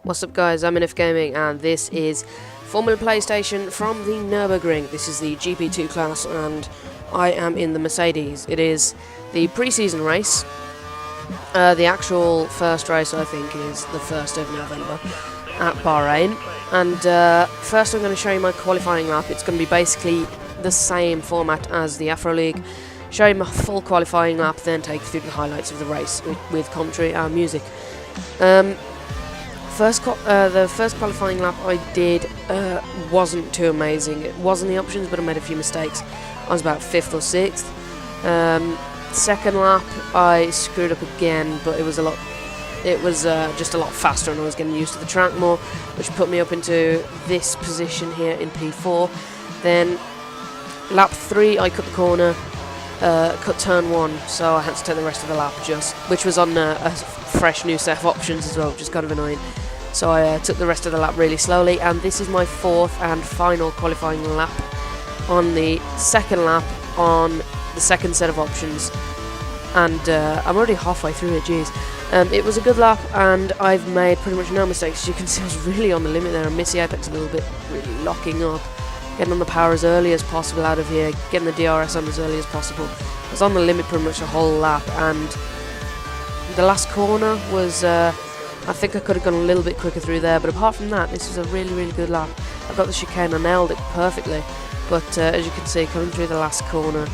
What's up guys, I'm NF Gaming and this is Formula PlayStation from the Nurburgring. This is the GP2 class and I am in the Mercedes. It is the pre-season race. The actual first race I think is the 1st of November at Bahrain. And first I'm going to show you my qualifying lap. It's going to be basically the same format as the Afro League. Show you my full qualifying lap, then take you through the highlights of the race with commentary and music. The first qualifying lap I did wasn't too amazing. It was in the options, but I made a few mistakes. I was about 5th or 6th. Second lap I screwed up again, but it was just a lot faster, and I was getting used to the track more, which put me up into this position here in P4. Then lap 3 I cut the corner, cut turn 1, so I had to take the rest of the lap which was on a fresh new set of options as well, which is kind of annoying. So I took the rest of the lap really slowly, and this is my 4th and final qualifying lap. On the second lap on the second set of options, and I'm already halfway through it, jeez. It was a good lap and I've made pretty much no mistakes. As you can see, I was really on the limit there. I missed the apex a little bit, really locking up, getting on the power as early as possible out of here, getting the DRS on as early as possible. I was on the limit pretty much the whole lap, and the last corner was I think I could have gone a little bit quicker through there, but apart from that, this was a really good lap. I got the chicane, I nailed it perfectly, but as you can see, coming through the last corner,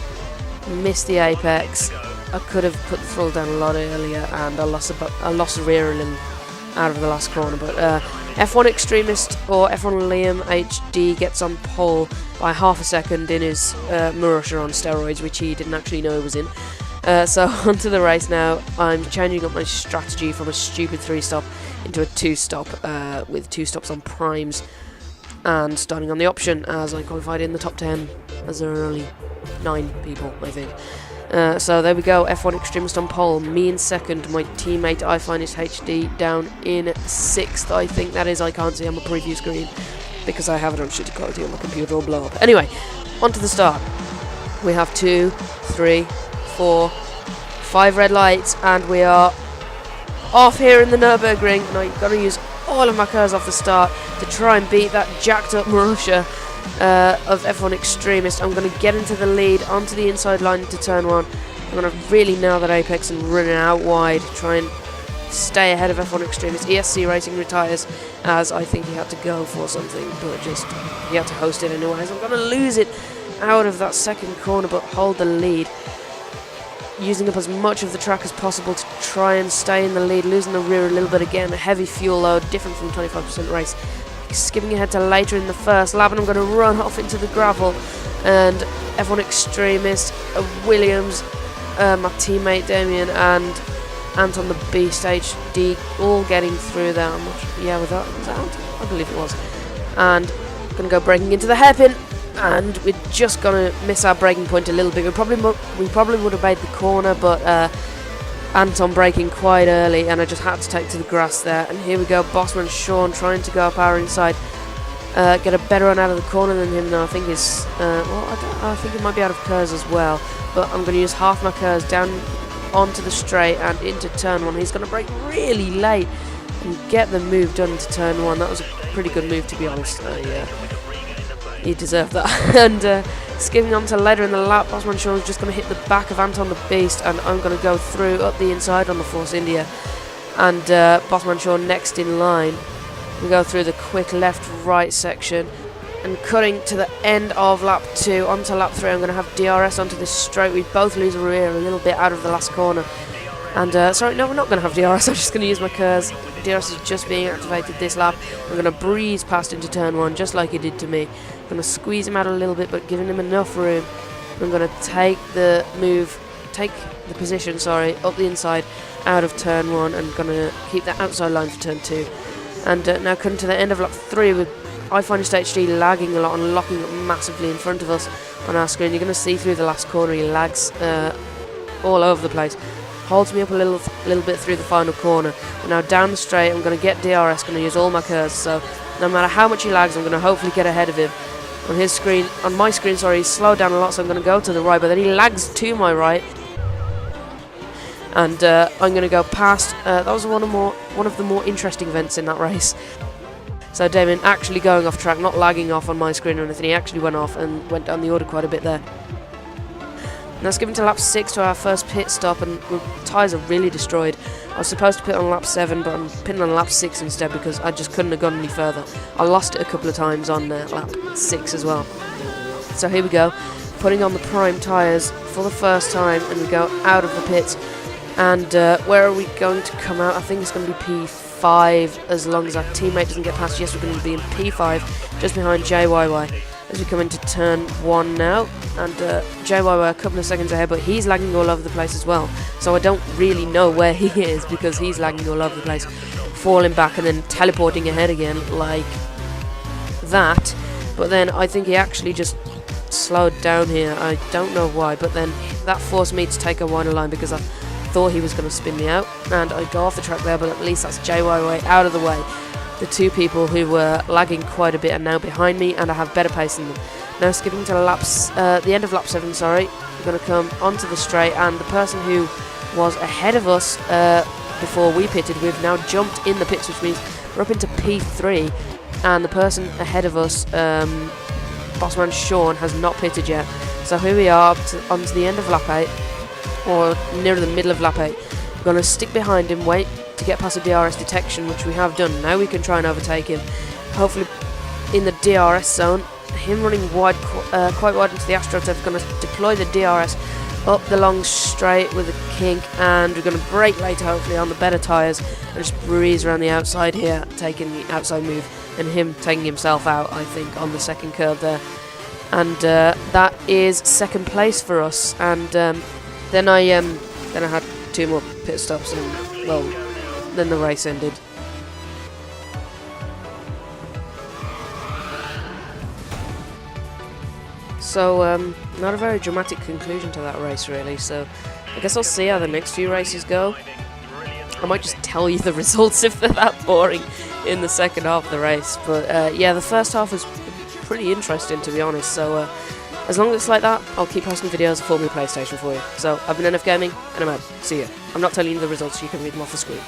missed the apex. I could have put the throttle down a lot earlier, and I lost the rear a little out of the last corner. But F1 Extremist, or F1 Liam HD, gets on pole by half a second in his Marussia on steroids, which he didn't actually know he was in. So onto the race now. I'm changing up my strategy from a stupid 3-stop into a 2-stop with 2 stops on primes, and starting on the option as I qualified in the top 10, as there are only 9 people, I think. So there we go, F1 Extremist on pole, me in 2nd, my teammate iFinest HD down in 6th, I think that is. I can't see on my preview screen because I have it on shitty quality on my computer, will blow up. Anyway, on to the start. We have 2, 3, 4, 5 red lights, and we are off here in the Nurburgring, and I've got to use all of my cars off the start to try and beat that jacked up Marussia of F1 Extremist. I'm going to get into the lead onto the inside line into turn 1. I'm going to really nail that apex and run it out wide, try and stay ahead of F1 Extremist. ESC Racing retires, as I think he had to go for something, but he had to host it anyways. I'm going to lose it out of that second corner, but hold the lead, using up as much of the track as possible to try and stay in the lead, losing the rear a little bit again. A heavy fuel load, different from 25% race. Skipping ahead to later in the first lap, and I'm going to run off into the gravel, and F1 Extremist, Williams, my teammate Damien, and Anton the Beast HD all getting through there. I'm not sure, yeah, was that Anton? I believe it was. And going to go braking into the hairpin, and we're just going to miss our braking point a little bit. We probably would have made the corner, but Anton braking quite early, and I just had to take to the grass there. And here we go, Bossman Sean trying to go up our inside, get a better run out of the corner than him now. I think he's I think he might be out of curves as well, but I'm going to use half my curves down onto the straight and into turn 1. He's going to brake really late and get the move done into turn 1. That was a pretty good move, to be honest. Yeah, he deserved that. And skipping on to later in the lap, Bossman Sean's just going to hit the back of Anton the Beast, and I'm going to go through up the inside on the Force India. And Bossman Sean next in line. We go through the quick left-right section, and cutting to the end of lap 2 onto lap 3. I'm going to have DRS onto this straight. We both lose the rear a little bit out of the last corner. And sorry, no, we're not going to have DRS. I'm just going to use my curves. DRS is just being activated this lap. I'm going to breeze past into turn 1 just like he did to me. I'm going to squeeze him out a little bit, but giving him enough room. I'm going to take the position, up the inside out of turn 1, and going to keep that outside line for turn 2. And now coming to the end of lap 3 with iFinest HD lagging a lot and locking up massively in front of us on our screen. You're going to see through the last corner he lags all over the place. Holds me up a little bit through the final corner. And now down the straight, I'm going to get DRS, going to use all my curves, so no matter how much he lags, I'm going to hopefully get ahead of him. On his screen, on my screen, sorry, he's slowed down a lot, so I'm going to go to the right, but then he lags to my right. and I'm going to go past. That was one of the more interesting events in that race. So Damien actually going off track, not lagging off on my screen or anything. He actually went off and went down the order quite a bit there. And that's given to lap 6 to our first pit stop, and the tyres are really destroyed. I was supposed to pit on lap 7, but I'm pitting on lap 6 instead because I just couldn't have gone any further. I lost it a couple of times on lap 6 as well. So here we go, putting on the prime tyres for the first time, and we go out of the pits. And where are we going to come out? I think it's going to be P5, as long as our teammate doesn't get past. Yes, we're going to be in P5, just behind JYY. As we come into turn 1 now, and JYY a couple of seconds ahead, but he's lagging all over the place as well. So I don't really know where he is because he's lagging all over the place, falling back and then teleporting ahead again like that. But then I think he actually just slowed down here. I don't know why, but then that forced me to take a wider line because I thought he was going to spin me out, and I go off the track there, but at least that's JYY out of the way. The two people who were lagging quite a bit are now behind me, and I have better pace than them. Now skipping to the end of lap 7, sorry, we're going to come onto the straight, and the person who was ahead of us before we pitted, we've now jumped in the pits, which means we're up into P3, and the person ahead of us, Bossman Sean, has not pitted yet. So here we are, onto the end of lap 8, or near the middle of lap 8. We're going to stick behind him, wait to get past the DRS detection, which we have done. Now we can try and overtake him, hopefully in the DRS zone. Him running wide, quite wide into the AstroTurf, going to deploy the DRS up the long straight with a kink, and we're going to brake later, hopefully on the better tyres, and just breeze around the outside here, taking the outside move, and him taking himself out, I think, on the second curve there. And that is second place for us. And then I had 2 more pit stops, and well, then the race ended. So not a very dramatic conclusion to that race really, so I guess I'll see how the next few races go. I might just tell you the results if they're that boring in the second half of the race, but yeah, the first half was pretty interesting, to be honest. So as long as it's like that, I'll keep posting videos of Formula PlayStation for you. So I've been NF Gaming, and I'm out. See ya. I'm not telling you the results, you can read them off the screen.